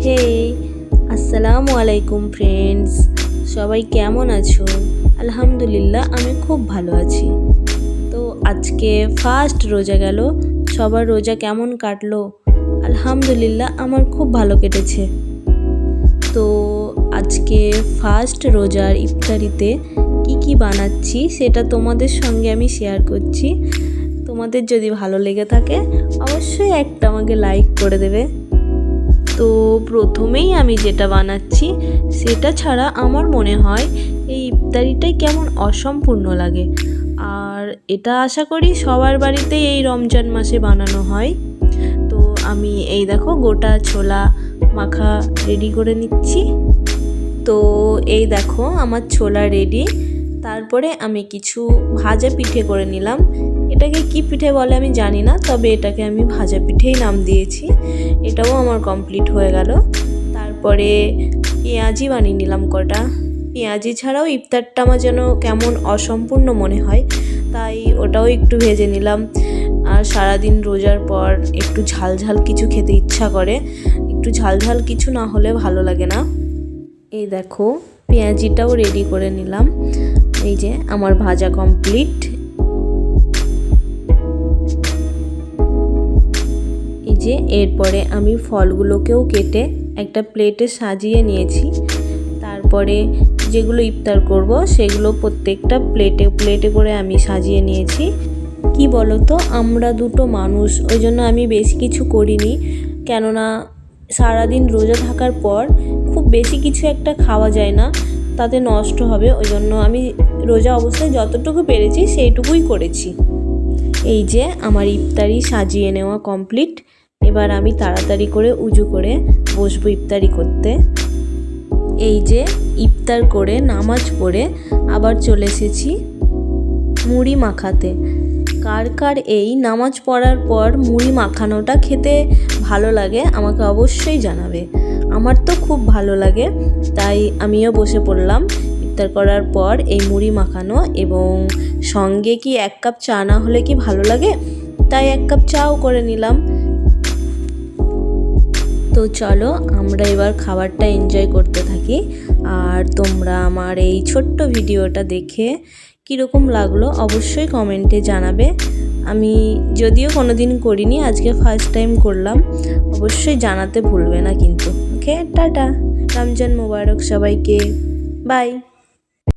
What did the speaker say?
হে, আসসালামু আলাইকুম ফ্রেন্ডস, সবাই কেমন আছো? আলহামদুলিল্লাহ আমি খুব ভালো আছি। তো আজকে ফার্স্ট রোজা গেল, সবার রোজা কেমন কাটলো? আলহামদুলিল্লাহ আমার খুব ভালো কেটেছে। তো আজকে ফার্স্ট রোজার ইফতারিতে কি বানাচ্ছি সেটা তোমাদের সঙ্গে আমি শেয়ার করছি। তোমাদের যদি ভালো লেগে থাকে অবশ্যই একটা আমাকে লাইক করে দেবে। তো প্রথমেই আমি যেটা বানাচ্ছি সেটা ছাড়া আমার মনে হয় এই ইফতারিটাই কেমন অসম্পূর্ণ লাগে। আর এটা আশা করি সবার বাড়িতেই এই রমজান মাসে বানানো হয়। তো আমি এই দেখো গোটা ছোলা মাখা রেডি করে নিচ্ছি। তো এই দেখো আমার ছোলা রেডি। তারপরে আমি কিছু ভাজা পিঠে করে নিলাম। এটাকে কি পিঠে বলে আমি জানি না, তবে এটাকে আমি ভাজা পিঠেই নাম দিয়েছি। এটাও আমার কমপ্লিট হয়ে গেল। তারপরে পেঁয়াজি বানিয়ে নিলাম কটা। পেঁয়াজি ছাড়াও ইফতারটা আমার যেন কেমন অসম্পূর্ণ মনে হয়, তাই ওটাও একটু ভেজে নিলাম। আর সারাদিন রোজার পর একটু ঝাল ঝাল কিছু খেতে ইচ্ছা করে, একটু ঝাল ঝাল কিছু না হলে ভালো লাগে না। এই দেখো পেঁয়াজিটাও রেডি করে নিলাম। এই যে আমার ভাজা কমপ্লিট। এই যে এরপরে আমি ফলগুলোকেও কেটে একটা প্লেটে সাজিয়ে নিয়েছি। তারপরে যেগুলো ইফতার করব সেগুলো প্রত্যেকটা প্লেটে করে আমি সাজিয়ে নিয়েছি। কি বলো তো, আমরা দুটো মানুষ, ওই জন্য আমি বেশি কিছু করিনি। কেননা সারাদিন রোজা থাকার পর খুব বেশি কিছু একটা খাওয়া যায় না, তাতে নষ্ট হবে। ওই জন্য আমি রোজা অবস্থায় যতটুকু পেরেছি সেইটুকুই করেছি। এই যে আমার ইফতারি সাজিয়ে নেওয়া কমপ্লিট। এবার আমি তাড়াতাড়ি করে উজু করে বসবো ইফতারি করতে। এই যে ইফতার করে নামাজ পড়ে আবার চলে এসেছি মুড়ি মাখাতে। কার কার এই নামাজ পড়ার পর মুড়ি মাখানোটা খেতে ভালো লাগে আমাকে অবশ্যই জানাবে। আমার তো খুব ভালো লাগে, তাই আমিও বসে পড়লাম ইফতার করার পর এই মুড়ি মাখানো। এবং সঙ্গে কি 1 কাপ চা না হলে কি ভালো লাগে, তাই 1 কাপ চাও করে নিলাম। তো চলো আমরা এবার খাবারটা এনজয় করতে থাকি। আর তোমরা আমার এই ছোট্ট ভিডিওটা দেখে কীরকম লাগলো অবশ্যই কমেন্টে জানাবে। আমি যদিও কোনো দিন করিনি, আজকে ফার্স্ট টাইম করলাম। অবশ্যই জানাতে ভুলবে না কিন্তু। ওকে, টাটা, রমজান মোবারক সবাইকে, বাই।